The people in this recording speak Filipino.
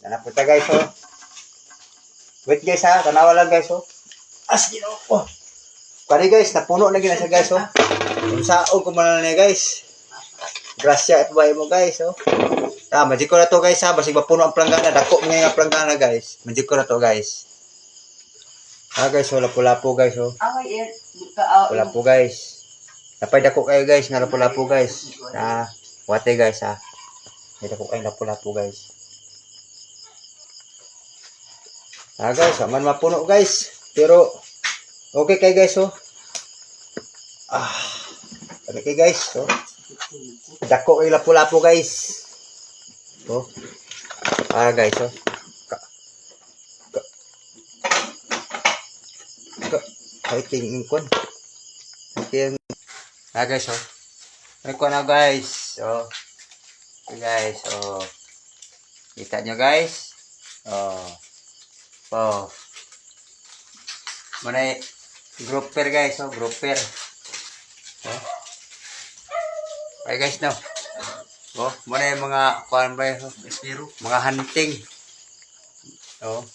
Nanapunta guys, oh. Wait guys ha, tanawa lang guys, oh. As gino, oh. Kani guys, napuno na gina siya guys, oh. Kung saog ko man na guys. Grasya at buhay mo guys, oh. Magic ko na to guys ha, basig mapuno ang planggana. Dako mga nga planggana guys. Magic ko na to guys. Guys, oh, lapu-lapu guys, oh. Lapu-lapu guys. Napay dako kayo guys, nga lapu-lapu guys. Wate guys ha. May dako kayo lapu-lapu guys. Guys, man mapuno guys. Pero, okay kayo guys, oh. Okay guys, oh. Dako kayo lapu-lapu guys. Oh. Guys, oh. Hiking kon. Hiking. Guys, oh. May ko na guys. Oh. Guys, oh. Kita nyo guys. Oh. Oh. Mana grouper guys, oh, grouper. Oh. Okay guys, no. Oh, mana yung mga kuan ba, oh, mga hunting. Oh.